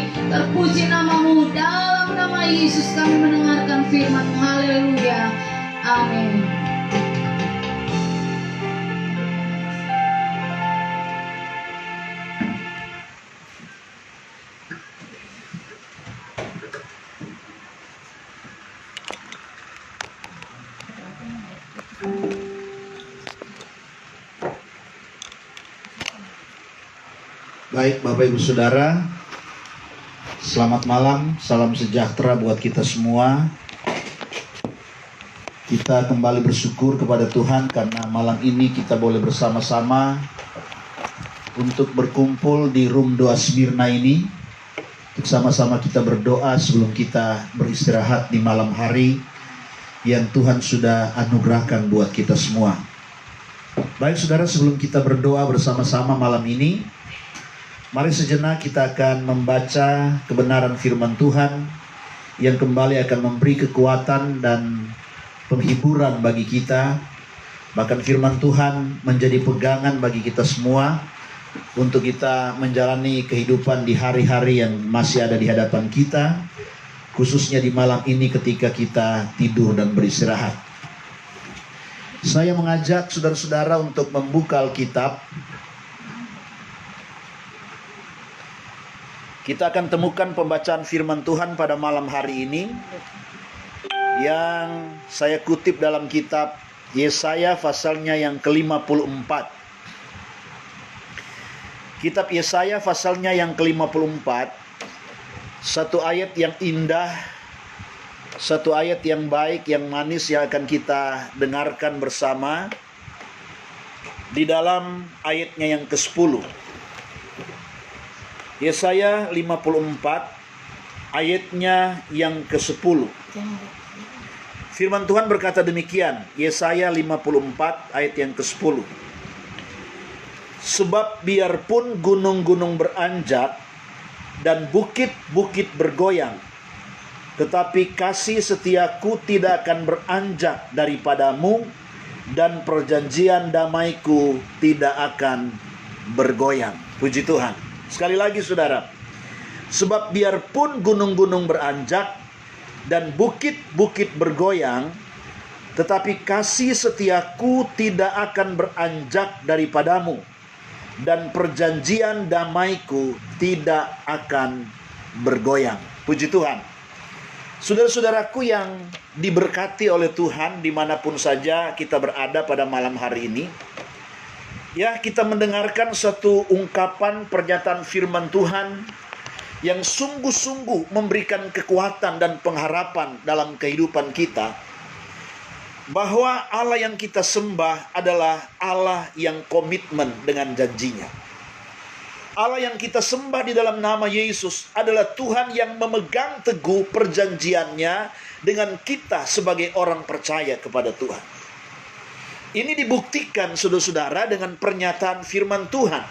Terpuji namamu, dalam nama Yesus kami mendengarkan firman. Haleluya. Amin. Baik Bapak Ibu Saudara, selamat malam, salam sejahtera buat kita semua. Kita kembali bersyukur kepada Tuhan karena malam ini kita boleh bersama-sama untuk berkumpul di room doa Smyrna ini. Untuk sama-sama kita berdoa sebelum kita beristirahat di malam hari yang Tuhan sudah anugerahkan buat kita semua. Baik saudara, sebelum kita berdoa bersama-sama malam ini, mari sejenak kita akan membaca kebenaran firman Tuhan yang kembali akan memberi kekuatan dan penghiburan bagi kita. Bahkan firman Tuhan menjadi pegangan bagi kita semua untuk kita menjalani kehidupan di hari-hari yang masih ada di hadapan kita, khususnya di malam ini ketika kita tidur dan beristirahat. Saya mengajak saudara-saudara untuk membuka Alkitab. Kita akan temukan pembacaan firman Tuhan pada malam hari ini yang saya kutip dalam kitab Yesaya pasalnya yang ke-54. Kitab Yesaya pasalnya yang ke-54, satu ayat yang indah, satu ayat yang baik, yang manis yang akan kita dengarkan bersama di dalam ayatnya yang ke-10. Yesaya 54 ayatnya yang ke-10. Firman Tuhan berkata demikian, Yesaya 54 ayat yang ke-10. Sebab biarpun gunung-gunung beranjak dan bukit-bukit bergoyang, tetapi kasih setiaku tidak akan beranjak daripadamu, dan perjanjian damaiku tidak akan bergoyang. Puji Tuhan. Sekali lagi saudara, sebab biarpun gunung-gunung beranjak dan bukit-bukit bergoyang, tetapi kasih setiaku tidak akan beranjak daripadamu, dan perjanjian damaiku tidak akan bergoyang. Puji Tuhan. Saudara-saudaraku yang diberkati oleh Tuhan dimanapun saja kita berada pada malam hari ini, ya, kita mendengarkan satu ungkapan pernyataan firman Tuhan yang sungguh-sungguh memberikan kekuatan dan pengharapan dalam kehidupan kita, bahwa Allah yang kita sembah adalah Allah yang komitmen dengan janjinya. Allah yang kita sembah di dalam nama Yesus adalah Tuhan yang memegang teguh perjanjiannya dengan kita sebagai orang percaya kepada Tuhan. Ini dibuktikan saudara-saudara dengan pernyataan firman Tuhan.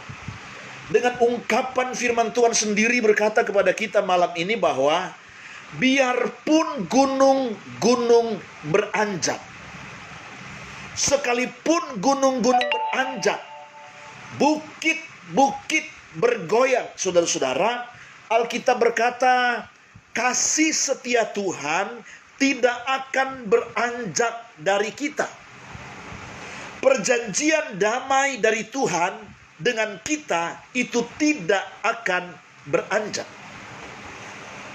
Dengan ungkapan firman Tuhan sendiri berkata kepada kita malam ini bahwa biarpun gunung-gunung beranjak, sekalipun gunung-gunung beranjak, bukit-bukit bergoyang, saudara-saudara, Alkitab berkata kasih setia Tuhan tidak akan beranjak dari kita. Perjanjian damai dari Tuhan dengan kita itu tidak akan beranjak.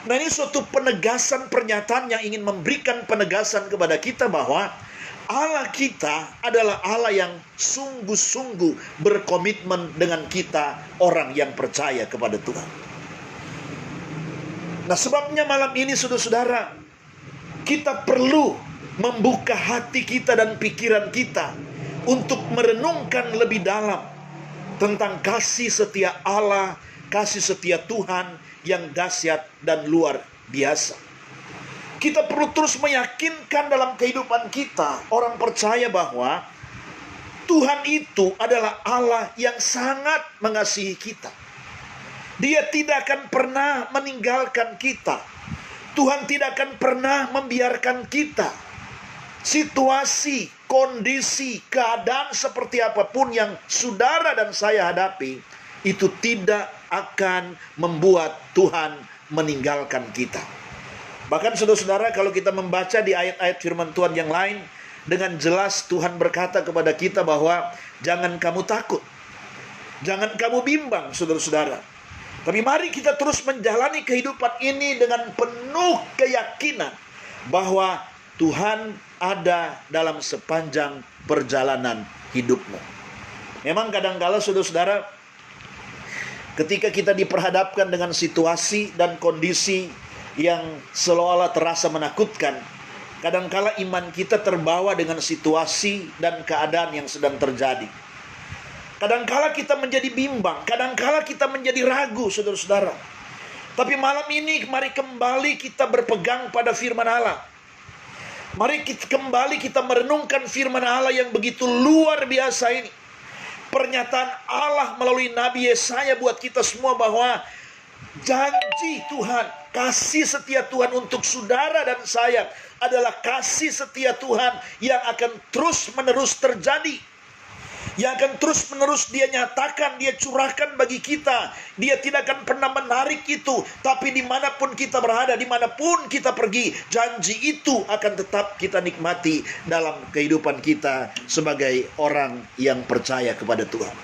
Nah, ini suatu penegasan pernyataan yang ingin memberikan penegasan kepada kita bahwa Allah kita adalah Allah yang sungguh-sungguh berkomitmen dengan kita, orang yang percaya kepada Tuhan. Nah, sebabnya malam ini saudara-saudara, kita perlu membuka hati kita dan pikiran kita untuk merenungkan lebih dalam tentang kasih setia Allah, kasih setia Tuhan yang dahsyat dan luar biasa. Kita perlu terus meyakinkan dalam kehidupan kita, orang percaya, bahwa Tuhan itu adalah Allah yang sangat mengasihi kita. Dia tidak akan pernah meninggalkan kita. Tuhan tidak akan pernah membiarkan kita. Situasi, kondisi, keadaan seperti apapun yang saudara dan saya hadapi, itu tidak akan membuat Tuhan meninggalkan kita. Bahkan saudara-saudara, kalau kita membaca di ayat-ayat firman Tuhan yang lain, dengan jelas Tuhan berkata kepada kita bahwa jangan kamu takut, jangan kamu bimbang, saudara-saudara. Tapi mari kita terus menjalani kehidupan ini dengan penuh keyakinan bahwa Tuhan ada dalam sepanjang perjalanan hidupmu. Memang kadang-kala saudara-saudara, ketika kita diperhadapkan dengan situasi dan kondisi yang seolah-olah terasa menakutkan, kadangkala iman kita terbawa dengan situasi dan keadaan yang sedang terjadi. Kadangkala kita menjadi bimbang, kadangkala kita menjadi ragu, saudara-saudara. Tapi malam ini mari kembali kita berpegang pada firman Allah. Mari kembali kita merenungkan firman Allah yang begitu luar biasa ini. Pernyataan Allah melalui Nabi Yesaya buat kita semua bahwa janji Tuhan, kasih setia Tuhan untuk saudara dan saya adalah kasih setia Tuhan yang akan terus-menerus terjadi. Yang akan terus-menerus Dia nyatakan, Dia curahkan bagi kita. Dia tidak akan pernah menarik itu. Tapi dimanapun kita berada, dimanapun kita pergi, janji itu akan tetap kita nikmati dalam kehidupan kita sebagai orang yang percaya kepada Tuhan.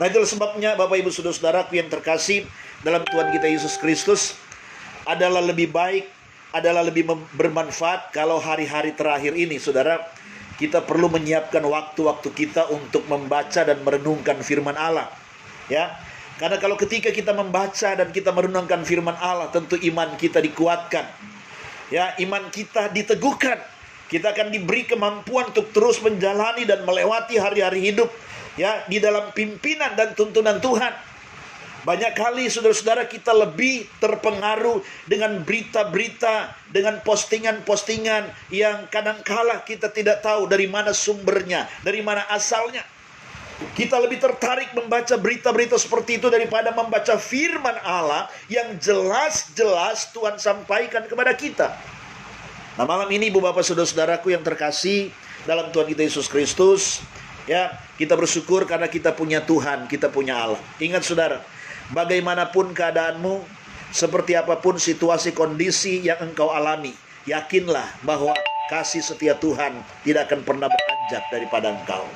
Nah, itulah sebabnya Bapak Ibu Saudara-saudaraku yang terkasih dalam Tuhan kita Yesus Kristus, adalah lebih baik, adalah lebih bermanfaat kalau hari-hari terakhir ini, saudara, kita perlu menyiapkan waktu-waktu kita untuk membaca dan merenungkan firman Allah. Ya, karena kalau ketika kita membaca dan kita merenungkan firman Allah, tentu iman kita dikuatkan. Ya, iman kita diteguhkan. Kita akan diberi kemampuan untuk terus menjalani dan melewati hari-hari hidup, ya, di dalam pimpinan dan tuntunan Tuhan. Banyak kali saudara-saudara kita lebih terpengaruh dengan berita-berita, dengan postingan-postingan yang kadangkala kita tidak tahu dari mana sumbernya, dari mana asalnya. Kita lebih tertarik membaca berita-berita seperti itu daripada membaca firman Allah yang jelas-jelas Tuhan sampaikan kepada kita. Nah, malam ini Ibu Bapak Saudara-saudaraku yang terkasih dalam Tuhan kita Yesus Kristus, ya, kita bersyukur karena kita punya Tuhan, kita punya Allah. Ingat saudara, bagaimanapun keadaanmu, seperti apapun situasi kondisi yang engkau alami, yakinlah bahwa kasih setia Tuhan tidak akan pernah beranjak daripada engkau.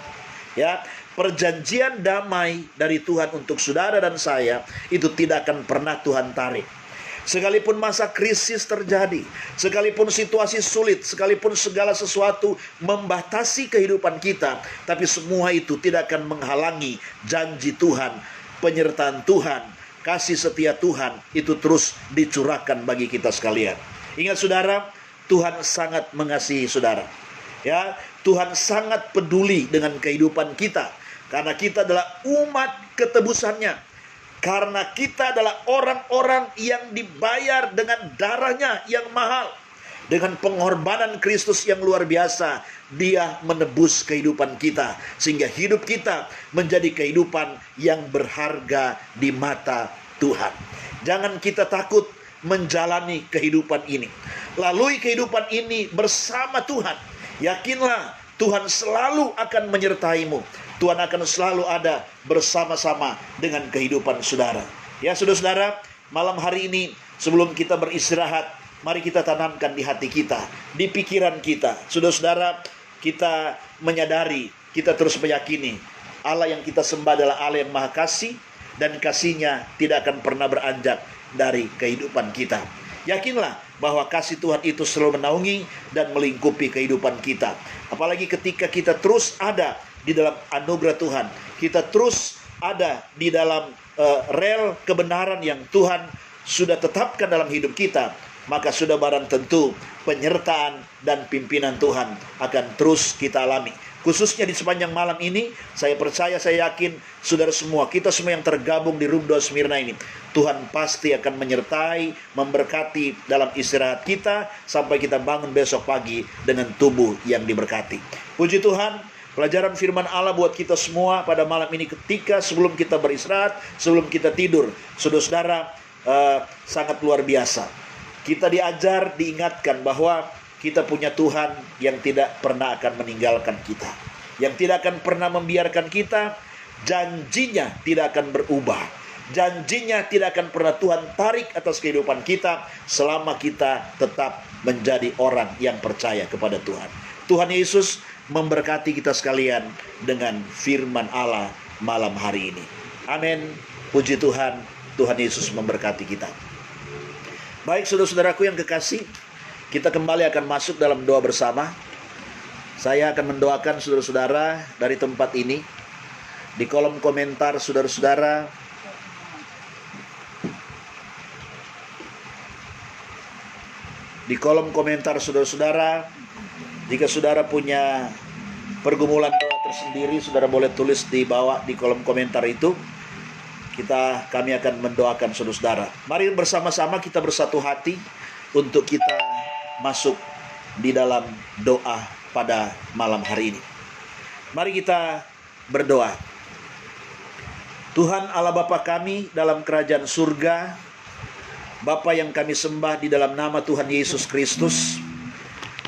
Ya, perjanjian damai dari Tuhan untuk saudara dan saya itu tidak akan pernah Tuhan tarik. Sekalipun masa krisis terjadi, sekalipun situasi sulit, sekalipun segala sesuatu membatasi kehidupan kita, tapi semua itu tidak akan menghalangi janji Tuhan, penyertaan Tuhan, kasih setia Tuhan itu terus dicurahkan bagi kita sekalian. Ingat saudara, Tuhan sangat mengasihi saudara. Ya, Tuhan sangat peduli dengan kehidupan kita karena kita adalah umat ketebusannya. Karena kita adalah orang-orang yang dibayar dengan darahnya yang mahal. Dengan pengorbanan Kristus yang luar biasa, Dia menebus kehidupan kita, sehingga hidup kita menjadi kehidupan yang berharga di mata Tuhan. Jangan kita takut menjalani kehidupan ini. Lalui kehidupan ini bersama Tuhan. Yakinlah Tuhan selalu akan menyertaimu. Tuhan akan selalu ada bersama-sama dengan kehidupan saudara. Ya saudara-saudara, malam hari ini sebelum kita beristirahat, mari kita tanamkan di hati kita, di pikiran kita. Saudara-saudara, kita menyadari, kita terus meyakini Allah yang kita sembah adalah Allah yang Maha Kasih, dan kasih-Nya tidak akan pernah beranjak dari kehidupan kita. Yakinlah bahwa kasih Tuhan itu selalu menaungi dan melingkupi kehidupan kita. Apalagi ketika kita terus ada di dalam anugerah Tuhan, kita terus ada di dalam rel kebenaran yang Tuhan sudah tetapkan dalam hidup kita, maka sudah barang tentu penyertaan dan pimpinan Tuhan akan terus kita alami. Khususnya di sepanjang malam ini, saya percaya, saya yakin, saudara semua, kita semua yang tergabung di Room 2 Smyrna ini, Tuhan pasti akan menyertai, memberkati dalam istirahat kita, sampai kita bangun besok pagi dengan tubuh yang diberkati. Puji Tuhan, pelajaran firman Allah buat kita semua pada malam ini ketika sebelum kita beristirahat, sebelum kita tidur, saudara-saudara, sangat luar biasa. Kita diajar, diingatkan bahwa kita punya Tuhan yang tidak pernah akan meninggalkan kita, yang tidak akan pernah membiarkan kita janjinya tidak akan berubah. Janjinya tidak akan pernah Tuhan tarik atas kehidupan kita selama kita tetap menjadi orang yang percaya kepada Tuhan. Tuhan Yesus memberkati kita sekalian dengan firman Allah malam hari ini. Amin. Puji Tuhan, Tuhan Yesus memberkati kita. Baik saudara-saudaraku yang kekasih, kita kembali akan masuk dalam doa bersama. Saya akan mendoakan saudara-saudara dari tempat ini. Di kolom komentar saudara-saudara, jika saudara punya pergumulan doa tersendiri, saudara boleh tulis di bawah di kolom komentar itu. Kami akan mendoakan saudara-saudara. Mari bersama-sama kita bersatu hati untuk kita masuk di dalam doa pada malam hari ini. Mari kita berdoa. Tuhan Allah Bapa kami dalam kerajaan surga, Bapa yang kami sembah di dalam nama Tuhan Yesus Kristus,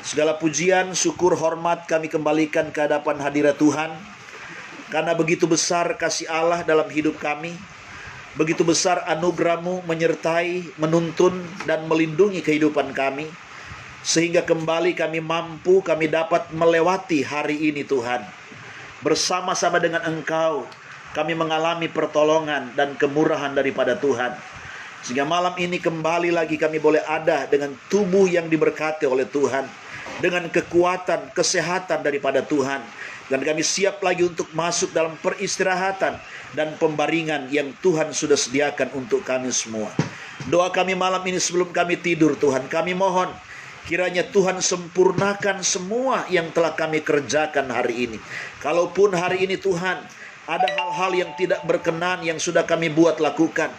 segala pujian, syukur, hormat kami kembalikan ke hadapan hadirat Tuhan, karena begitu besar kasih Allah dalam hidup kami, begitu besar anugerah-Mu menyertai, menuntun, dan melindungi kehidupan kami, sehingga kembali kami dapat melewati hari ini Tuhan. Bersama-sama dengan Engkau, kami mengalami pertolongan dan kemurahan daripada Tuhan. Sehingga malam ini kembali lagi kami boleh ada dengan tubuh yang diberkati oleh Tuhan, dengan kekuatan, kesehatan daripada Tuhan. Dan kami siap lagi untuk masuk dalam peristirahatan dan pembaringan yang Tuhan sudah sediakan untuk kami semua. Doa kami malam ini sebelum kami tidur Tuhan, kami mohon kiranya Tuhan sempurnakan semua yang telah kami kerjakan hari ini. Kalaupun hari ini Tuhan ada hal-hal yang tidak berkenan yang sudah kami buat lakukan,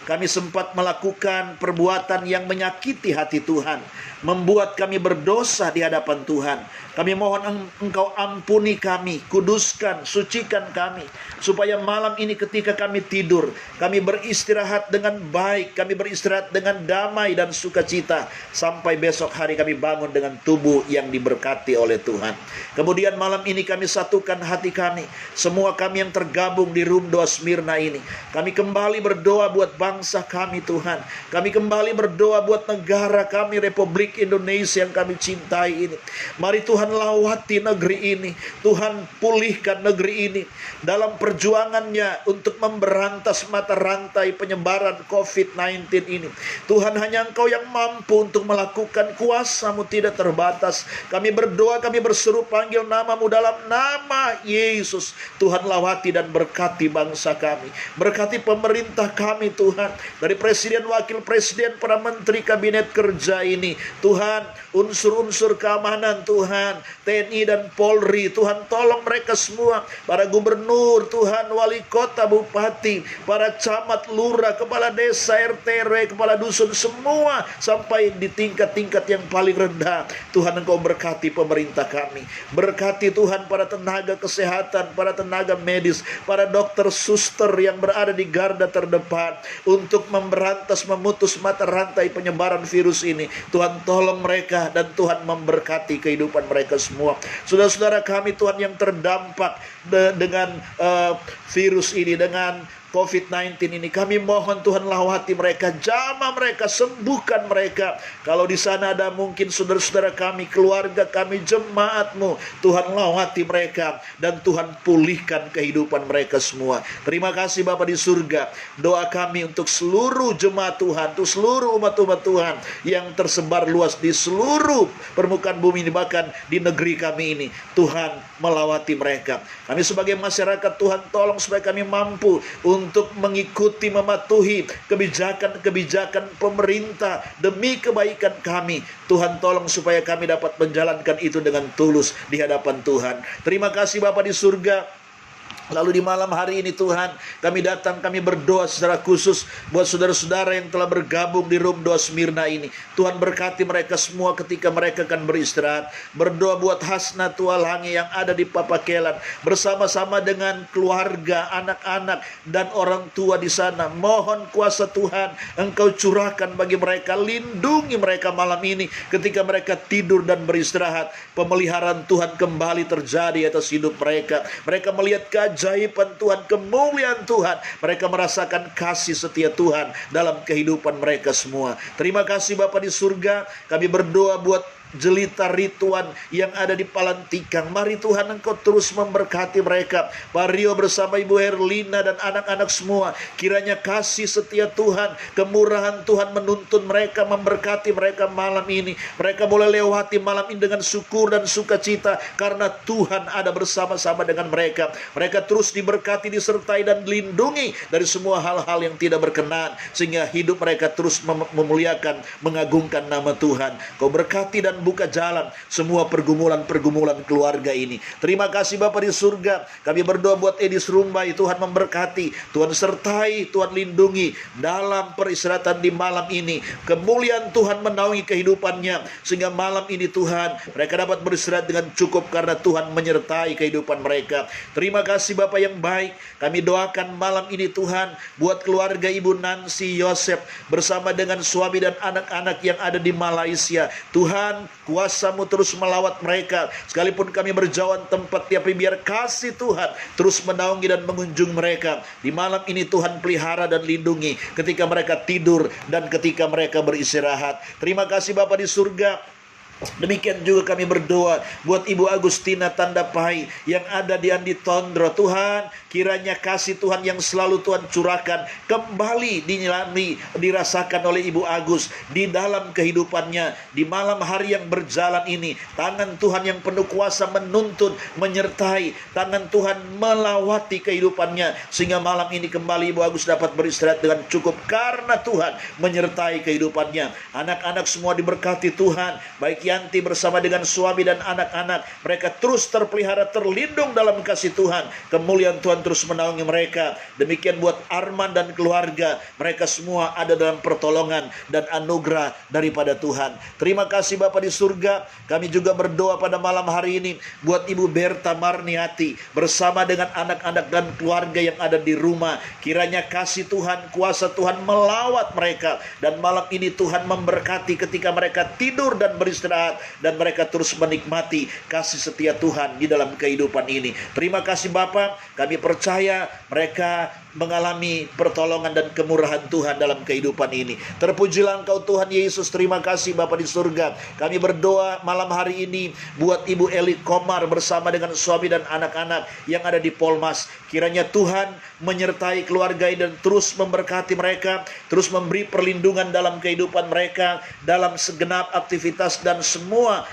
kami sempat melakukan perbuatan yang menyakiti hati Tuhan, membuat kami berdosa di hadapan Tuhan. Kami mohon Engkau ampuni kami, kuduskan, sucikan kami, supaya malam ini ketika kami tidur, kami beristirahat dengan baik, kami beristirahat dengan damai dan sukacita, sampai besok hari kami bangun dengan tubuh yang diberkati oleh Tuhan. Kemudian malam ini kami satukan hati kami, semua kami yang tergabung di Room Doa Smyrna ini. Kami kembali berdoa buat bangsa kami Tuhan. Kami kembali berdoa buat negara kami, Republik Indonesia yang kami cintai ini. Mari Tuhan lawati negeri ini. Tuhan pulihkan negeri ini dalam perjuangannya untuk memberantas mata rantai penyebaran COVID-19 ini. Tuhan, hanya Engkau yang mampu untuk melakukan, kuasa-Mu tidak terbatas. Kami berdoa, kami berseru panggil nama-Mu dalam nama Yesus. Tuhan lawati dan berkati bangsa kami. Berkati pemerintah kami Tuhan. Dari presiden, wakil presiden, para menteri kabinet kerja ini. Tuhan, unsur-unsur keamanan Tuhan, TNI dan Polri, Tuhan tolong mereka semua, para gubernur Tuhan, wali kota, bupati, para camat, lurah, kepala desa, RT, RW, kepala dusun, semua sampai di tingkat-tingkat yang paling rendah. Tuhan, Engkau berkati pemerintah kami. Berkati Tuhan para tenaga kesehatan, para tenaga medis, para dokter, suster yang berada di garda terdepan untuk memberantas, memutus mata rantai penyebaran virus ini. Tuhan tolong mereka dan Tuhan memberkati kehidupan mereka semua. Saudara-saudara kami Tuhan yang terdampak dengan virus ini, dengan COVID-19 ini, kami mohon Tuhan lawati mereka, jamah mereka, sembuhkan mereka. Kalau di sana ada mungkin saudara-saudara kami, keluarga kami, jemaat-Mu, Tuhan lawati mereka dan Tuhan pulihkan kehidupan mereka semua. Terima kasih Bapa di surga. Doa kami untuk seluruh jemaat Tuhan, untuk seluruh umat-umat Tuhan yang tersebar luas di seluruh permukaan bumi ini, bahkan di negeri kami ini. Tuhan melawati mereka. Kami sebagai masyarakat Tuhan tolong supaya kami mampu untuk mengikuti, mematuhi kebijakan-kebijakan pemerintah demi kebaikan kami. Tuhan tolong supaya kami dapat menjalankan itu dengan tulus di hadapan Tuhan. Terima kasih Bapa di surga. Lalu di malam hari ini Tuhan, kami datang, kami berdoa secara khusus buat saudara-saudara yang telah bergabung di Room Doa Smyrna ini. Tuhan berkati mereka semua ketika mereka akan beristirahat. Berdoa buat Hasna Tualangi yang ada di Papakelan, bersama-sama dengan keluarga, anak-anak, dan orang tua di sana. Mohon kuasa Tuhan Engkau curahkan bagi mereka, lindungi mereka malam ini ketika mereka tidur dan beristirahat. Pemeliharaan Tuhan kembali terjadi atas hidup mereka. Mereka melihat keajaiban keajaiban Tuhan, kemuliaan Tuhan. Mereka merasakan kasih setia Tuhan dalam kehidupan mereka semua. Terima kasih Bapa di surga. Kami berdoa buat Jelita Rituan yang ada di Palantikang. Mari Tuhan Engkau terus memberkati mereka. Pak Rio bersama Ibu Herlina dan anak-anak semua. Kiranya kasih setia Tuhan, kemurahan Tuhan menuntun mereka, memberkati mereka malam ini. Mereka boleh lewati malam ini dengan syukur dan sukacita karena Tuhan ada bersama-sama dengan mereka. Mereka terus diberkati, disertai dan dilindungi dari semua hal-hal yang tidak berkenan, sehingga hidup mereka terus memuliakan, mengagungkan nama Tuhan. Kau berkati dan buka jalan semua pergumulan-pergumulan keluarga ini. Terima kasih Bapa di surga. Kami berdoa buat Edis Rumbai. Tuhan memberkati, Tuhan sertai, Tuhan lindungi dalam peristirahatan di malam ini. Kemuliaan Tuhan menaungi kehidupannya, sehingga malam ini Tuhan mereka dapat beristirahat dengan cukup karena Tuhan menyertai kehidupan mereka. Terima kasih Bapa yang baik. Kami doakan malam ini Tuhan buat keluarga Ibu Nancy Yosef bersama dengan suami dan anak-anak yang ada di Malaysia. Tuhan, kuasa-Mu terus melawat mereka. Sekalipun kami berjauhan tempat, tapi biar kasih Tuhan terus menaungi dan mengunjung mereka. Di malam ini Tuhan pelihara dan lindungi ketika mereka tidur dan ketika mereka beristirahat. Terima kasih Bapa di surga. Demikian juga kami berdoa buat Ibu Agustina Tandapai yang ada di Andi Tondro. Tuhan, kiranya kasih Tuhan yang selalu Tuhan curahkan kembali dirasakan oleh Ibu Agus di dalam kehidupannya. Di malam hari yang berjalan ini, tangan Tuhan yang penuh kuasa menuntun, menyertai. Tangan Tuhan melawati kehidupannya, sehingga malam ini kembali Ibu Agus dapat beristirahat dengan cukup karena Tuhan menyertai kehidupannya. Anak-anak semua diberkati Tuhan, baik Yanti bersama dengan suami dan anak-anak. Mereka terus terpelihara, terlindung dalam kasih Tuhan. Kemuliaan Tuhan terus menaungi mereka. Demikian buat Arman dan keluarga. Mereka semua ada dalam pertolongan dan anugerah daripada Tuhan. Terima kasih Bapa di surga. Kami juga berdoa pada malam hari ini buat Ibu Berta Marniati bersama dengan anak-anak dan keluarga yang ada di rumah. Kiranya kasih Tuhan, kuasa Tuhan melawat mereka. Dan malam ini Tuhan memberkati ketika mereka tidur dan beristirahat, dan mereka terus menikmati kasih setia Tuhan di dalam kehidupan ini. Terima kasih Bapa, kami percaya mereka mengalami pertolongan dan kemurahan Tuhan dalam kehidupan ini. Terpujilah Engkau Tuhan Yesus. Terima kasih Bapa di surga. Kami berdoa malam hari ini buat Ibu Eli Komar bersama dengan suami dan anak-anak yang ada di Polmas. Kiranya Tuhan menyertai keluarga ini dan terus memberkati mereka, terus memberi perlindungan dalam kehidupan mereka, dalam segenap aktivitas dan semua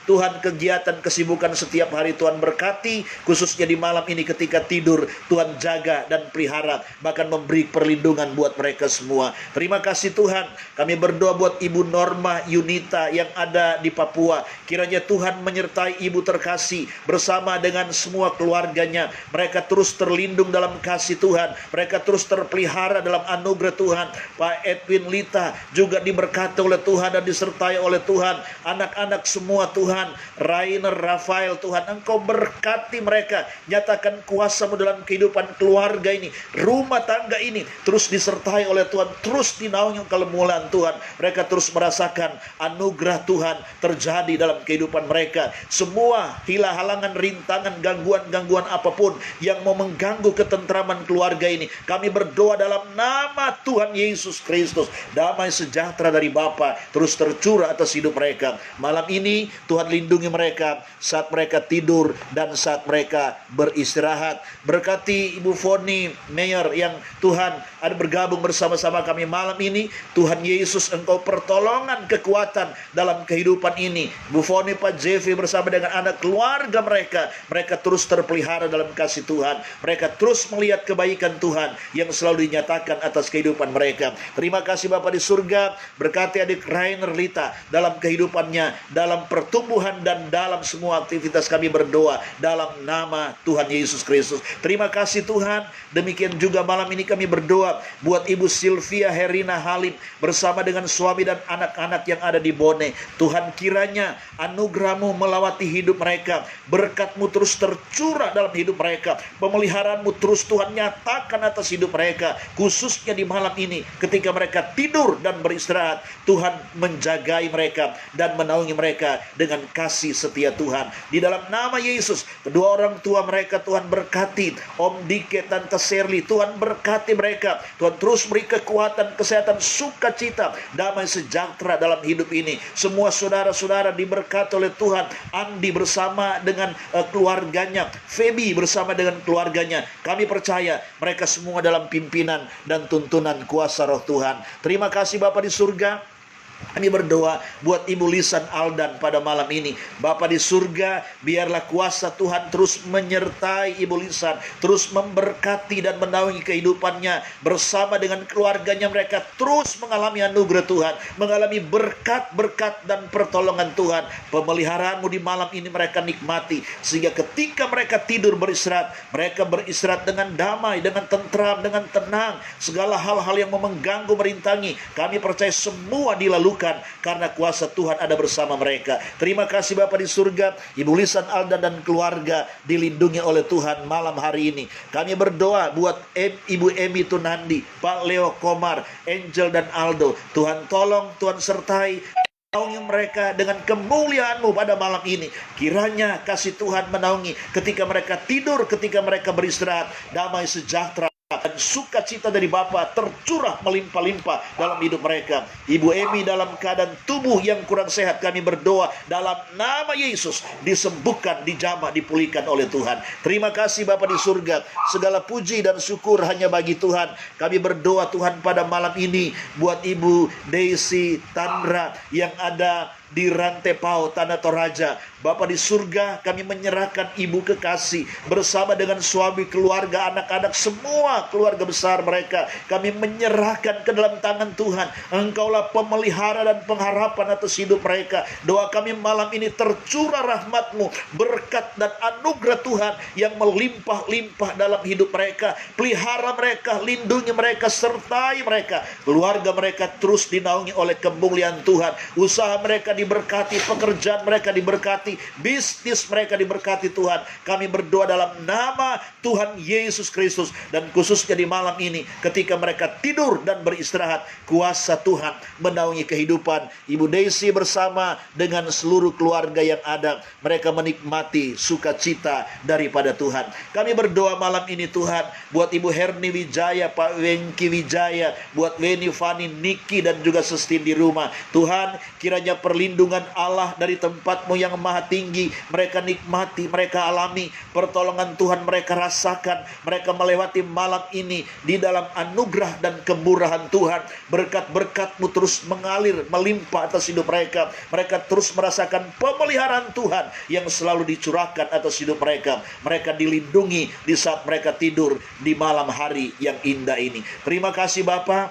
Tuhan kegiatan kesibukan setiap hari. Tuhan berkati, khususnya di malam ini ketika tidur Tuhan jaga dan pelihara, bahkan memberi perlindungan buat mereka semua. Terima kasih Tuhan. Kami berdoa buat Ibu Norma Yunita yang ada di Papua. Kiranya Tuhan menyertai Ibu terkasih bersama dengan semua keluarganya. Mereka terus terlindung dalam kasih Tuhan. Mereka terus terpelihara dalam anugerah Tuhan. Pak Edwin Lita juga diberkati oleh Tuhan dan disertai oleh Tuhan. Anak-anak semua Tuhan, Rainer, Rafael, Tuhan Engkau berkati mereka. Nyatakan kuasa-Mu dalam kehidupan keluarga ini, rumah tangga ini, terus disertai oleh Tuhan, terus dinaungi kemuliaan Tuhan. Mereka terus merasakan anugerah Tuhan terjadi dalam kehidupan mereka. Semua hilang halangan, rintangan, gangguan-gangguan apapun yang mau mengganggu ketentraman keluarga ini, kami berdoa dalam nama Tuhan Yesus Kristus. Damai sejahtera dari Bapa terus tercurah atas hidup mereka. Malam ini Tuhan lindungi mereka saat mereka tidur dan saat mereka beristirahat. Berkati Ibu Foni Mayor yang Tuhan ada bergabung bersama-sama kami malam ini. Tuhan Yesus Engkau pertolongan, kekuatan dalam kehidupan ini. Bu Foni, Pak Jeffy bersama dengan anak keluarga mereka. Mereka terus terpelihara dalam kasih Tuhan. Mereka terus melihat kebaikan Tuhan yang selalu dinyatakan atas kehidupan mereka. Terima kasih Bapa di surga. Berkati adik Rainer Lita dalam kehidupannya, dalam pertumbuhan dan dalam semua aktivitas. Kami berdoa dalam nama Tuhan Yesus Kristus. Terima kasih Tuhan. Demikian juga malam ini kami berdoa berdoa buat Ibu Sylvia Herina Halim bersama dengan suami dan anak-anak yang ada di Bone. Tuhan, kiranya anugerah-Mu melawati hidup mereka, berkat-Mu terus tercurah dalam hidup mereka, pemeliharaan-Mu terus Tuhan nyatakan atas hidup mereka, khususnya di malam ini ketika mereka tidur dan beristirahat. Tuhan menjagai mereka dan menaungi mereka dengan kasih setia Tuhan. Di dalam nama Yesus, kedua orang tua mereka Tuhan berkati, Om Dike, Tante Shirley, Tuhan berkati mereka. Tuhan terus beri kekuatan, kesehatan, sukacita, damai sejahtera dalam hidup ini. Semua saudara-saudara diberkati oleh Tuhan. Andi bersama dengan keluarganya, Feby bersama dengan keluarganya. Kami percaya mereka semua dalam pimpinan dan tuntunan kuasa Roh Tuhan. Terima kasih Bapa di surga. Kami berdoa buat Ibu Lisan Aldan pada malam ini. Bapa di surga, biarlah kuasa Tuhan terus menyertai Ibu Lisan, terus memberkati dan menaungi kehidupannya. Bersama dengan keluarganya mereka terus mengalami anugerah Tuhan, mengalami berkat-berkat dan pertolongan Tuhan. Pemeliharaan-Mu di malam ini mereka nikmati, sehingga ketika mereka tidur beristirahat, mereka beristirahat dengan damai, dengan tentram, dengan tenang. Segala hal-hal yang mengganggu, merintangi, kami percaya semua dilalukan karena kuasa Tuhan ada bersama mereka. Terima kasih Bapa di surga. Ibu Lisan Aldan dan keluarga dilindungi oleh Tuhan malam hari ini. Kami berdoa buat Ibu Emi Tunandi, Pak Leo Komar, Angel dan Aldo. Tuhan tolong, Tuhan sertai, naungi mereka dengan kemuliaan-Mu pada malam ini. Kiranya kasih Tuhan menaungi ketika mereka tidur, ketika mereka beristirahat. Damai sejahtera dan sukacita dari Bapa tercurah melimpah-limpah dalam hidup mereka. Ibu Emi dalam keadaan tubuh yang kurang sehat, kami berdoa dalam nama Yesus, disembuhkan, dijamah, dipulihkan oleh Tuhan. Terima kasih Bapa di surga. Segala puji dan syukur hanya bagi Tuhan. Kami berdoa Tuhan pada malam ini buat Ibu Daisy Tandra yang ada di Rantepao, Tanah Toraja. Bapa di surga, kami menyerahkan Ibu kekasih bersama dengan suami, keluarga, anak-anak, semua keluarga besar mereka. Kami menyerahkan ke dalam tangan Tuhan. Engkaulah pemelihara dan pengharapan atas hidup mereka. Doa kami malam ini tercurah rahmat-Mu, berkat dan anugerah Tuhan yang melimpah-limpah dalam hidup mereka. Pelihara mereka, lindungi mereka, sertai mereka. Keluarga mereka terus dinaungi oleh kemuliaan Tuhan. Usaha mereka diberkati, pekerjaan mereka diberkati, bisnis mereka diberkati Tuhan. Kami berdoa dalam nama Tuhan Yesus Kristus. Dan khususnya di malam ini ketika mereka tidur dan beristirahat, kuasa Tuhan menaungi kehidupan Ibu Daisy bersama dengan seluruh keluarga yang ada. Mereka menikmati sukacita daripada Tuhan. Kami berdoa malam ini Tuhan buat Ibu Herni Wijaya, Pak Wengki Wijaya, buat Weni, Fani, Niki dan juga Sustin di rumah. Tuhan, kiranya perlindungan Allah dari tempat-Mu yang maha tinggi mereka nikmati, mereka alami. Pertolongan Tuhan mereka rasakan. Mereka melewati malam ini di dalam anugerah dan kemurahan Tuhan. Berkat-berkat-Mu terus mengalir, melimpah atas hidup mereka. Mereka terus merasakan pemeliharaan Tuhan yang selalu dicurahkan atas hidup mereka. Mereka dilindungi di saat mereka tidur di malam hari yang indah ini. Terima kasih Bapa.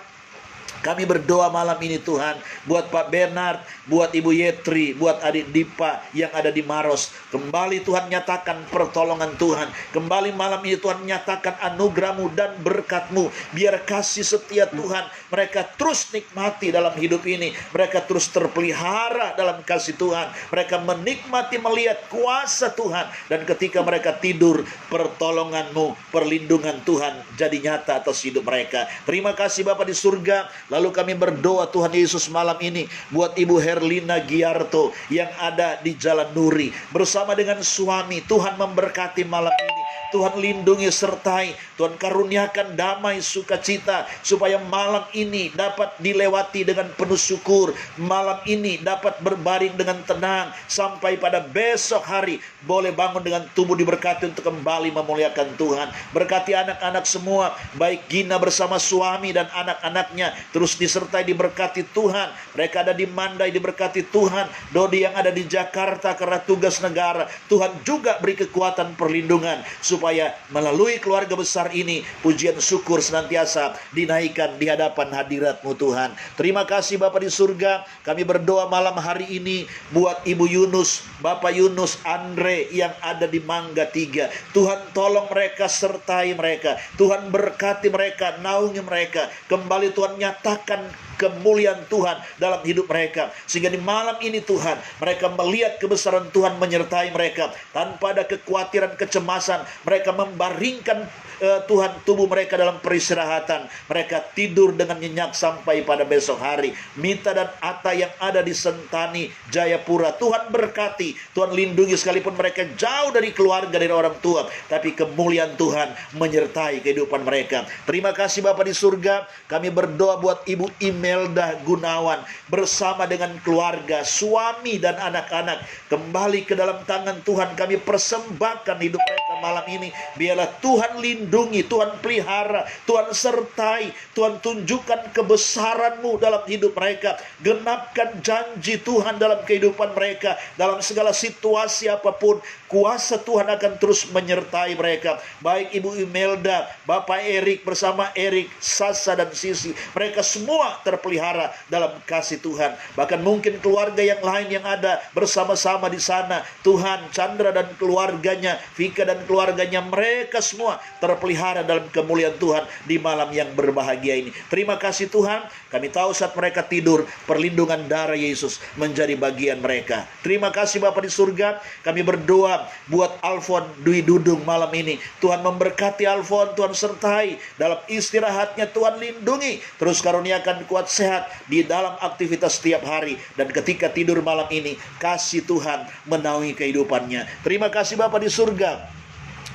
Kami berdoa malam ini Tuhan buat Pak Bernard, buat Ibu Yetri, buat adik Dipa yang ada di Maros. Kembali Tuhan nyatakan pertolongan Tuhan. Kembali malam ini Tuhan nyatakan anugerah-Mu dan berkat-Mu. Biar kasih setia Tuhan mereka terus nikmati dalam hidup ini. Mereka terus terpelihara dalam kasih Tuhan. Mereka menikmati melihat kuasa Tuhan. Dan ketika mereka tidur, pertolongan-Mu, perlindungan Tuhan jadi nyata atas hidup mereka. Terima kasih Bapa di surga. Lalu kami berdoa Tuhan Yesus malam ini buat Ibu Herlina Giarto yang ada di Jalan Nuri bersama dengan suami. Tuhan memberkati malam ini. Tuhan lindungi sertai, Tuhan karuniakan damai sukacita supaya malam ini dapat dilewati dengan penuh syukur. Malam ini dapat berbaring dengan tenang sampai pada besok hari boleh bangun dengan tubuh diberkati untuk kembali memuliakan Tuhan. Berkati anak-anak semua, baik Gina bersama suami dan anak-anaknya terus disertai diberkati Tuhan. Mereka ada di Mandai diberkati Tuhan. Dodi yang ada di Jakarta karena tugas negara, Tuhan juga beri kekuatan perlindungan supaya supaya melalui keluarga besar ini pujian syukur senantiasa dinaikkan di hadapan hadirat-Mu Tuhan. Terima kasih Bapa di surga, kami berdoa malam hari ini buat Ibu Yunus, Bapak Yunus, Andre yang ada di Mangga 3. Tuhan tolong mereka, sertai mereka. Tuhan berkati mereka, naungi mereka. Kembali Tuhan nyatakan kemuliaan Tuhan dalam hidup mereka, sehingga di malam ini Tuhan, mereka melihat kebesaran Tuhan menyertai mereka. Tanpa ada kekhawatiran, kecemasan, mereka membaringkan Tuhan tubuh mereka dalam peristirahatan. Mereka tidur dengan nyenyak sampai pada besok hari. Mita dan Atta yang ada di Sentani, Jayapura, Tuhan berkati, Tuhan lindungi, sekalipun mereka jauh dari keluarga, dari orang tua, tapi kemuliaan Tuhan menyertai kehidupan mereka. Terima kasih Bapa di surga, kami berdoa buat Ibu Imelda Gunawan bersama dengan keluarga, suami dan anak-anak, kembali ke dalam tangan Tuhan. Kami persembahkan hidup mereka malam ini. Biarlah Tuhan lindungi, Tuhan pelihara, Tuhan sertai, Tuhan tunjukkan kebesaran-Mu dalam hidup mereka. Genapkan janji Tuhan dalam kehidupan mereka. Dalam segala situasi apapun, kuasa Tuhan akan terus menyertai mereka. Baik Ibu Imelda, Bapak Erik bersama Erik, Sasa dan Sisi, mereka semua terpelihara dalam kasih Tuhan. Bahkan mungkin keluarga yang lain yang ada bersama-sama di sana, Tuhan, Chandra dan keluarganya, Vika dan keluarganya, mereka semua terpelihara dalam kemuliaan Tuhan di malam yang berbahagia ini. Terima kasih Tuhan, kami tahu saat mereka tidur, perlindungan darah Yesus menjadi bagian mereka. Terima kasih Bapa di surga, kami berdoa buat Alfon Dwi Dudung malam ini. Tuhan memberkati Alfon, Tuhan sertai dalam istirahatnya, Tuhan lindungi, terus karuniakan kuat sehat di dalam aktivitas setiap hari, dan ketika tidur malam ini, kasih Tuhan menaungi kehidupannya. Terima kasih Bapa di surga,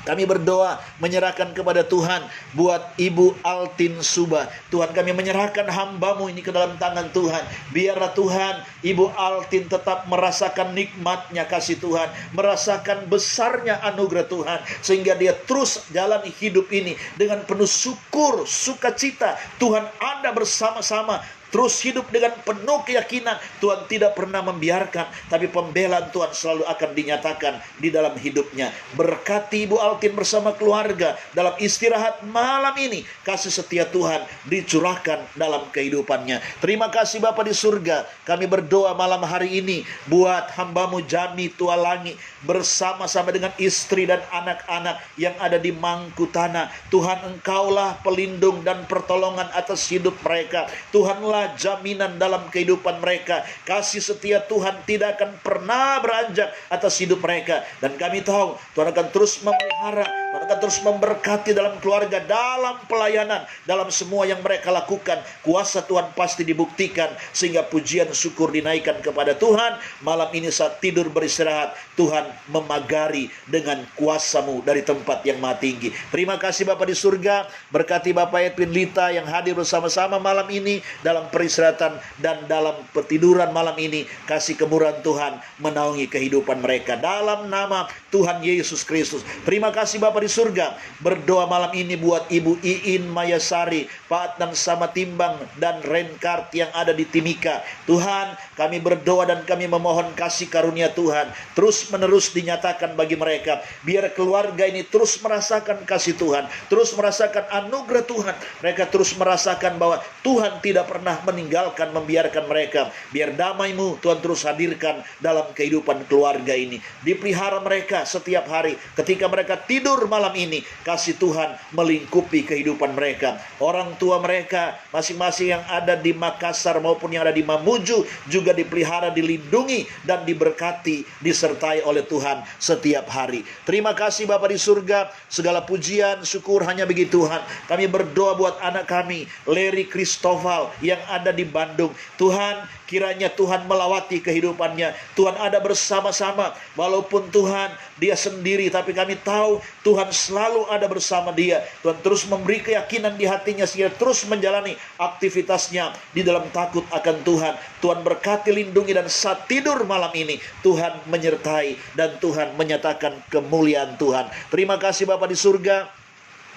kami berdoa menyerahkan kepada Tuhan buat Ibu Altin Suba. Tuhan, kami menyerahkan hamba-Mu ini ke dalam tangan Tuhan. Biarlah Tuhan, Ibu Altin tetap merasakan nikmatnya kasih Tuhan, merasakan besarnya anugerah Tuhan, sehingga dia terus jalani hidup ini dengan penuh syukur, sukacita. Tuhan ada bersama-sama, terus hidup dengan penuh keyakinan Tuhan tidak pernah membiarkan, tapi pembelaan Tuhan selalu akan dinyatakan di dalam hidupnya. Berkati Ibu Altin bersama keluarga dalam istirahat malam ini. Kasih setia Tuhan dicurahkan dalam kehidupannya. Terima kasih Bapa di surga, kami berdoa malam hari ini buat hamba-Mu Jami Tualangi bersama-sama dengan istri dan anak-anak yang ada di Mangkutana. Tuhan, Engkaulah pelindung dan pertolongan atas hidup mereka. Tuhanlah jaminan dalam kehidupan mereka. Kasih setia Tuhan tidak akan pernah beranjak atas hidup mereka. Dan kami tahu Tuhan akan terus memelihara, Tuhan akan terus memberkati dalam keluarga, dalam pelayanan, dalam semua yang mereka lakukan. Kuasa Tuhan pasti dibuktikan, sehingga pujian syukur dinaikkan kepada Tuhan. Malam ini saat tidur beristirahat, Tuhan memagari dengan kuasa-Mu dari tempat yang maha tinggi. Terima kasih Bapa di surga, berkati Bapak Edwin Lita yang hadir bersama-sama malam ini dalam peristirahatan dan dalam petiduran malam ini. Kasih kemurahan Tuhan menaungi kehidupan mereka dalam nama Tuhan Yesus Kristus. Terima kasih Bapa di surga, berdoa malam ini buat Ibu Iin Mayasari, Pak Adnan sama Timbang dan Renkart yang ada di Timika. Tuhan, kami berdoa dan kami memohon kasih karunia Tuhan terus menerus dinyatakan bagi mereka. Biar keluarga ini terus merasakan kasih Tuhan, terus merasakan anugerah Tuhan. Mereka terus merasakan bahwa Tuhan tidak pernah meninggalkan, membiarkan mereka. Biar damai-Mu Tuhan terus hadirkan dalam kehidupan keluarga ini. Dipelihara mereka setiap hari. Ketika mereka tidur malam ini, kasih Tuhan melingkupi kehidupan mereka. Orang tua mereka masing-masing yang ada di Makassar maupun yang ada di Mamuju juga dipelihara, dilindungi dan diberkati, disertai oleh Tuhan setiap hari. Terima kasih Bapa di surga, segala pujian syukur hanya bagi Tuhan. Kami berdoa buat anak kami Larry Christoval yang ada di Bandung. Tuhan, kiranya Tuhan melawati kehidupannya. Tuhan ada bersama-sama. Walaupun Tuhan dia sendiri, tapi kami tahu Tuhan selalu ada bersama dia. Tuhan terus memberi keyakinan di hatinya sehingga terus menjalani aktivitasnya di dalam takut akan Tuhan. Tuhan berkati, lindungi, dan saat tidur malam ini Tuhan menyertai dan Tuhan menyatakan kemuliaan Tuhan. Terima kasih Bapa di surga.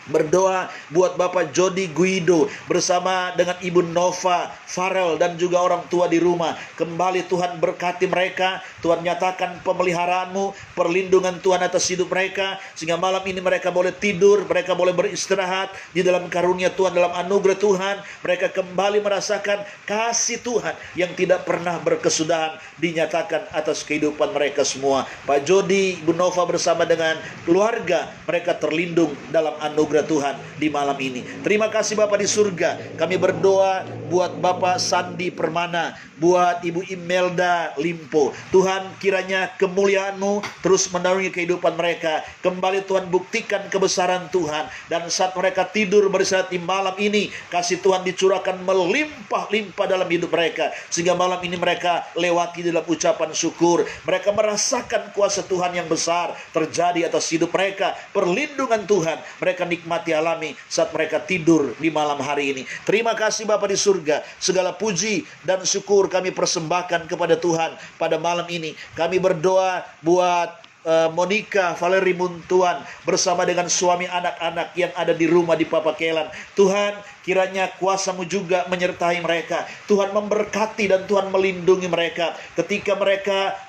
Berdoa buat Bapak Jody Guido bersama dengan Ibu Nova Farel dan juga orang tua di rumah. Kembali Tuhan berkati mereka. Tuhan nyatakan pemeliharaan-Mu, perlindungan Tuhan atas hidup mereka, sehingga malam ini mereka boleh tidur, mereka boleh beristirahat di dalam karunia Tuhan, dalam anugerah Tuhan. Mereka kembali merasakan kasih Tuhan yang tidak pernah berkesudahan dinyatakan atas kehidupan mereka semua. Pak Jody, Ibu Nova bersama dengan keluarga, mereka terlindung dalam anugerah Tuhan di malam ini. Terima kasih Bapak di surga. Kami berdoa buat Bapak Sandi Permana, buat Ibu Imelda Limpo. Tuhan, kiranya kemuliaan-Mu terus menaungi kehidupan mereka. Kembali Tuhan buktikan kebesaran Tuhan. Dan saat mereka tidur beristirahat di malam ini, kasih Tuhan dicurahkan melimpah-limpah dalam hidup mereka. Sehingga malam ini mereka lewati dalam ucapan syukur. Mereka merasakan kuasa Tuhan yang besar terjadi atas hidup mereka. Perlindungan Tuhan mereka nikmati alami saat mereka tidur di malam hari ini. Terima kasih Bapa di surga. Segala puji dan syukur kami persembahkan kepada Tuhan pada malam ini. Kami berdoa buat Monica Valeri Muntuan bersama dengan suami anak-anak yang ada di rumah di Papakelan. Tuhan, kiranya kuasa-Mu juga menyertai mereka. Tuhan memberkati dan Tuhan melindungi mereka. Ketika mereka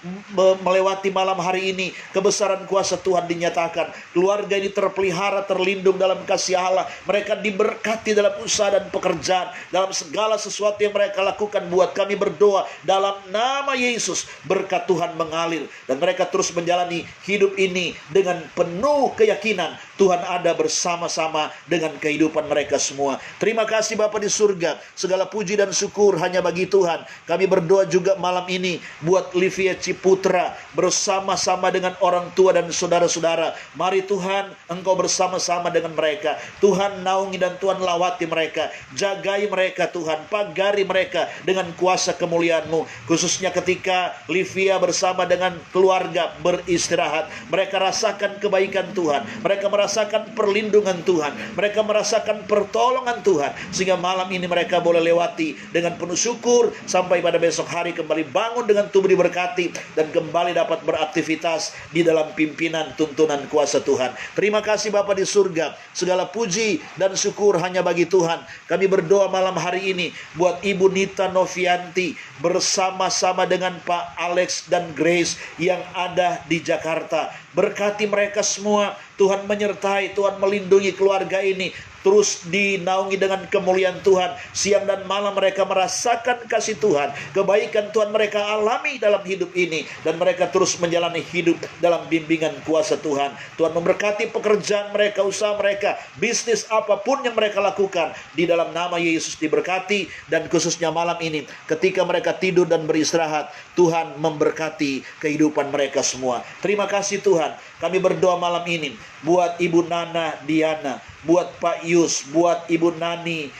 melewati malam hari ini, kebesaran kuasa Tuhan dinyatakan. Keluarga ini terpelihara, terlindung dalam kasih Allah. Mereka diberkati dalam usaha dan pekerjaan, dalam segala sesuatu yang mereka lakukan. Buat kami berdoa dalam nama Yesus, berkat Tuhan mengalir dan mereka terus menjalani hidup ini dengan penuh keyakinan Tuhan ada bersama-sama dengan kehidupan mereka semua. Terima kasih Bapa di surga. Segala puji dan syukur hanya bagi Tuhan. Kami berdoa juga malam ini buat Livia Ciputra bersama-sama dengan orang tua dan saudara-saudara. Mari Tuhan, Engkau bersama-sama dengan mereka. Tuhan naungi dan Tuhan lawati mereka. Jagai mereka Tuhan. Pagari mereka dengan kuasa kemuliaan-Mu. Khususnya ketika Livia bersama dengan keluarga beristirahat. Mereka rasakan kebaikan Tuhan. Mereka merasakan perlindungan Tuhan. Mereka merasakan pertolongan Tuhan. Sehingga malam ini mereka boleh lewati dengan penuh syukur. Sampai pada besok hari kembali bangun dengan tubuh diberkati. Dan kembali dapat beraktivitas di dalam pimpinan tuntunan kuasa Tuhan. Terima kasih Bapa di surga. Segala puji dan syukur hanya bagi Tuhan. Kami berdoa malam hari ini buat Ibu Nita Novianti bersama-sama dengan Pak Alex dan Grace yang ada di Jakarta. Berkati mereka semua. Tuhan menyertai, Tuhan melindungi keluarga ini. Terus dinaungi dengan kemuliaan Tuhan. Siang dan malam mereka merasakan kasih Tuhan. Kebaikan Tuhan mereka alami dalam hidup ini. Dan mereka terus menjalani hidup dalam bimbingan kuasa Tuhan. Tuhan memberkati pekerjaan mereka, usaha mereka, bisnis apapun yang mereka lakukan. Di dalam nama Yesus diberkati. Dan khususnya malam ini, ketika mereka tidur dan beristirahat, Tuhan memberkati kehidupan mereka semua. Terima kasih Tuhan. Kami berdoa malam ini buat Ibu Nana Diana, buat Pak Yus, buat Ibu Nani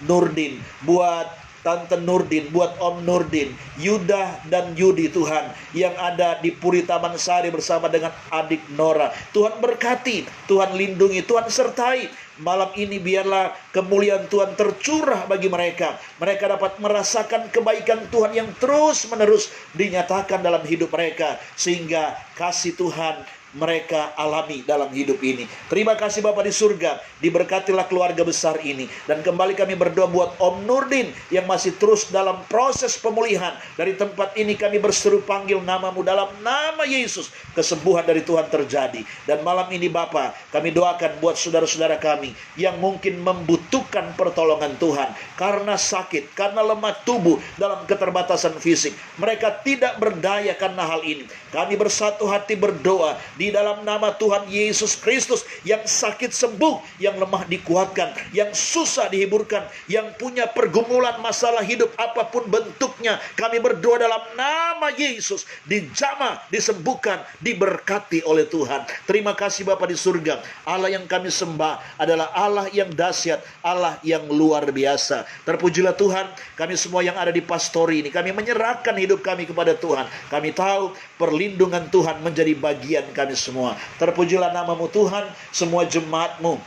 Nurdin, buat Tante Nurdin, buat Om Nurdin, Yuda dan Yudi Tuhan yang ada di Puri Taman Sari bersama dengan adik Nora. Tuhan berkati, Tuhan lindungi, Tuhan sertai. Malam ini biarlah kemuliaan Tuhan tercurah bagi mereka. Mereka dapat merasakan kebaikan Tuhan yang terus-menerus dinyatakan dalam hidup mereka. Sehingga kasih Tuhan mereka alami dalam hidup ini. Terima kasih Bapa di surga. Diberkatilah keluarga besar ini. Dan kembali kami berdoa buat Om Nurdin yang masih terus dalam proses pemulihan. Dari tempat ini kami berseru panggil nama-Mu dalam nama Yesus. Kesembuhan dari Tuhan terjadi. Dan malam ini Bapa, kami doakan buat saudara-saudara kami yang mungkin membutuhkan pertolongan Tuhan karena sakit, karena lemah tubuh dalam keterbatasan fisik. Mereka tidak berdaya karena hal ini. Kami bersatu hati berdoa di dalam nama Tuhan Yesus Kristus, yang sakit sembuh, yang lemah dikuatkan, yang susah dihiburkan, yang punya pergumulan masalah hidup apapun bentuknya. Kami berdoa dalam nama Yesus, dijamah, disembuhkan, diberkati oleh Tuhan. Terima kasih Bapa di surga. Allah yang kami sembah adalah Allah yang dahsyat, Allah yang luar biasa. Terpujilah Tuhan. Kami semua yang ada di pastori ini, kami menyerahkan hidup kami kepada Tuhan. Kami tahu perlindungan Tuhan menjadi bagian kami semua. Terpujilah nama-Mu Tuhan. Semua jemaat-Mu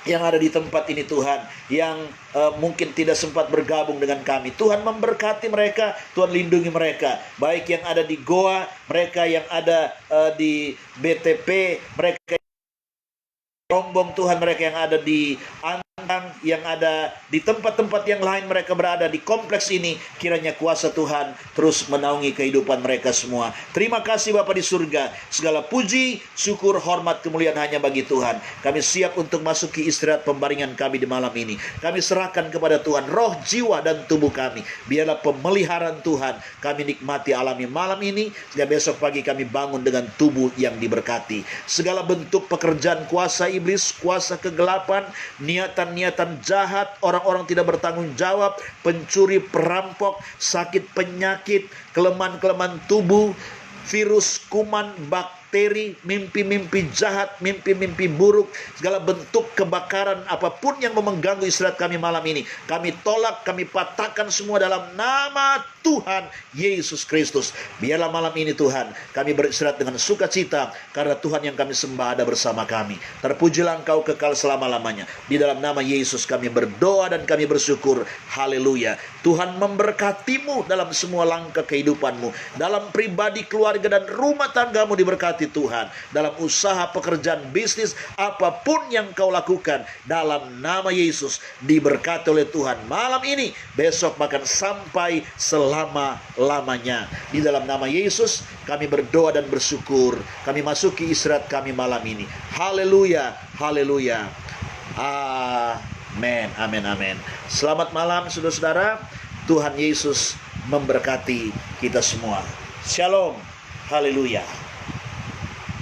yang ada di tempat ini Tuhan, yang mungkin tidak sempat bergabung dengan kami, Tuhan memberkati mereka, Tuhan lindungi mereka, baik yang ada di Goa, mereka yang ada di BTP, mereka rombong Tuhan, mereka yang ada di Antang, yang ada di tempat-tempat yang lain mereka berada di kompleks ini, kiranya kuasa Tuhan terus menaungi kehidupan mereka semua. Terima kasih Bapa di surga, segala puji, syukur, hormat, kemuliaan hanya bagi Tuhan. Kami siap untuk masuki istirahat pembaringan kami di malam ini. Kami serahkan kepada Tuhan roh, jiwa, dan tubuh kami. Biarlah pemeliharaan Tuhan kami nikmati alami malam ini, sehingga besok pagi kami bangun dengan tubuh yang diberkati. Segala bentuk pekerjaan kuasa iblis, kuasa kegelapan, niatan jahat, orang-orang tidak bertanggung jawab, pencuri, perampok, sakit, penyakit, kelemahan-kelemahan tubuh, virus, kuman, bakteri, mimpi-mimpi jahat, mimpi-mimpi buruk, segala bentuk kebakaran apapun yang mengganggu istirahat kami malam ini, kami tolak, kami patahkan semua dalam nama Tuhan Yesus Kristus. Biarlah malam ini Tuhan kami beristirahat dengan sukacita, karena Tuhan yang kami sembah ada bersama kami. Terpujilah Engkau kekal selama-lamanya. Di dalam nama Yesus kami berdoa dan kami bersyukur. Haleluya. Tuhan memberkatimu dalam semua langkah kehidupanmu, dalam pribadi, keluarga, dan rumah tanggamu diberkati Tuhan. Dalam usaha, pekerjaan, bisnis, apapun yang kau lakukan, dalam nama Yesus diberkati oleh Tuhan malam ini, besok, bahkan sampai selama-lamanya. Di dalam nama Yesus kami berdoa dan bersyukur. Kami masuki istirahat kami malam ini. Haleluya, haleluya. Amin, amin, amin. Selamat malam saudara-saudara. Tuhan Yesus memberkati kita semua. Shalom, haleluya.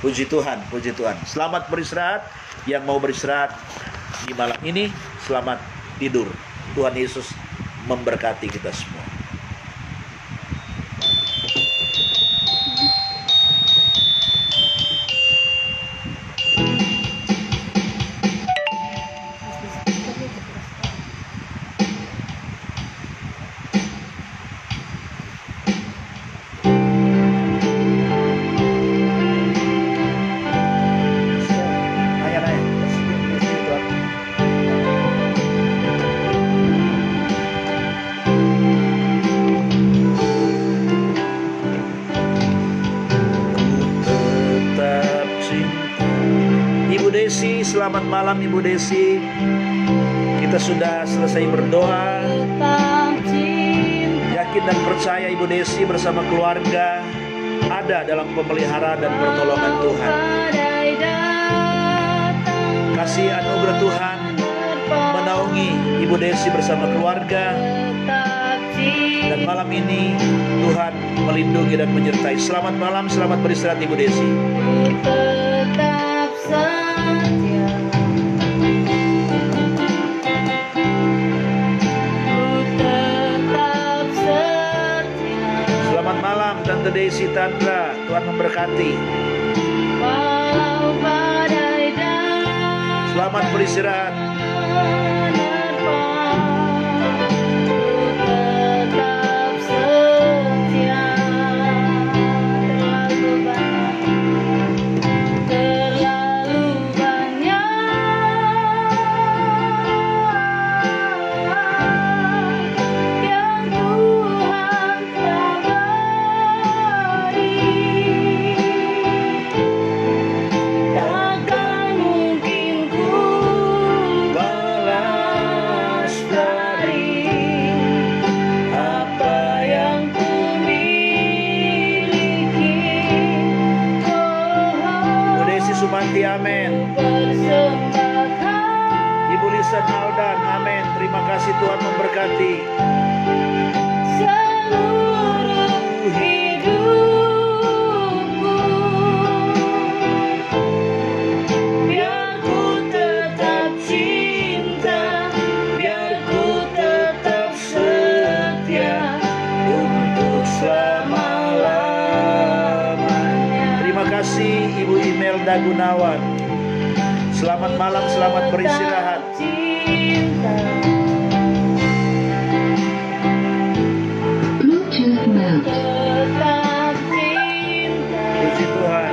Puji Tuhan, puji Tuhan. Selamat beristirahat. Yang mau beristirahat di malam ini, selamat tidur. Tuhan Yesus memberkati kita semua. Selamat malam Ibu Desi. Kita sudah selesai berdoa. Yakin dan percaya Ibu Desi bersama keluarga ada dalam pemeliharaan dan pertolongan Tuhan. Kasih anugerah Tuhan menaungi Ibu Desi bersama keluarga. Dan malam ini Tuhan melindungi dan menyertai. Selamat malam, selamat beristirahat Ibu Desi. Selamat malam Tante Desi Tandra, Tuhan memberkati. Selamat beristirahat. Amin. Ibu Lisan Aldan, amin. Terima kasih, Tuhan memberkati. Seluruh hidupku, biar ku tetap cinta, biar ku tetap setia untuk selama-lamanya. Terima kasih Ibu Imelda Gunawan. Selamat malam, selamat beristirahat. Bluetooth mode. Puji Tuhan.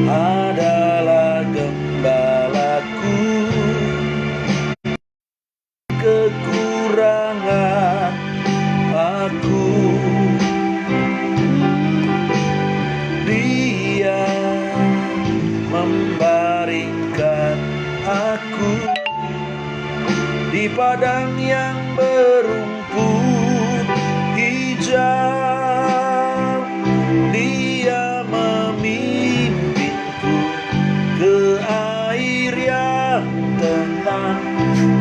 adalah gembalaku. Kekurangan aku, Dia membaringkan aku di padang yang berumput hijau. Dia memimpinku ke air yang tenang.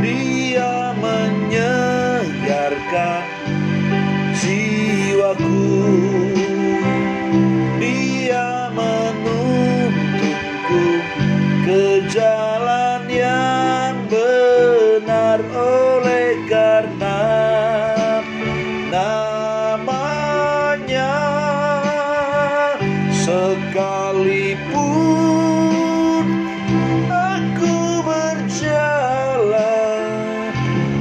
Dia menyegarkan jiwaku. Dia menuntunku ke jalan yang benar, oleh karena namanya. Sekalipun aku berjalan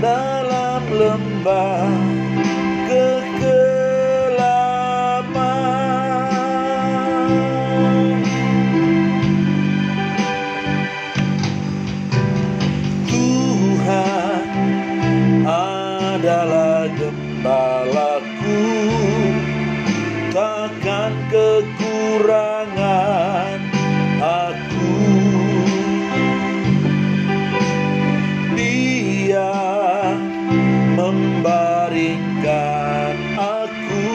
dalam lembah kegelapan, Tuhan adalah gembalaku. Takkan kekurangan aku. Dia membaringkan aku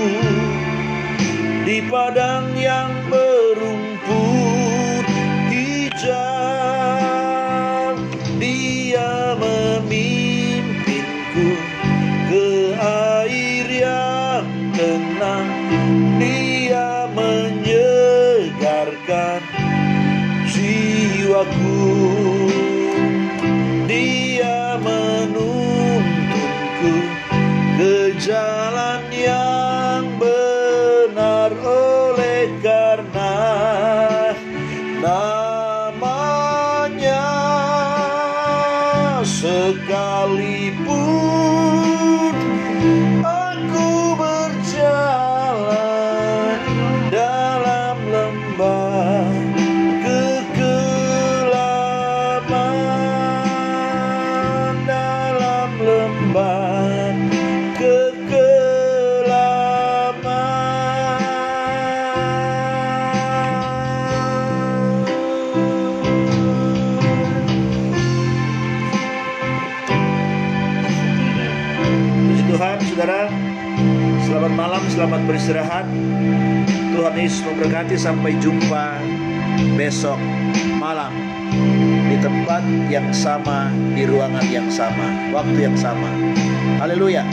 di padang yang berumput hijau. Dia memimpinku ke air yang tenang. Dia menyegarkan jiwaku. Dia menuntunku ke jalan yang benar, oleh karena namanya. Sekalipun aku berjalan dalam lembah kegelapan, dalam lembah Puji Tuhan, saudara. Selamat malam, selamat beristirahat. Tuhan Yesus memberkati. Sampai jumpa besok malam di tempat yang sama, di ruangan yang sama, waktu yang sama. Haleluya.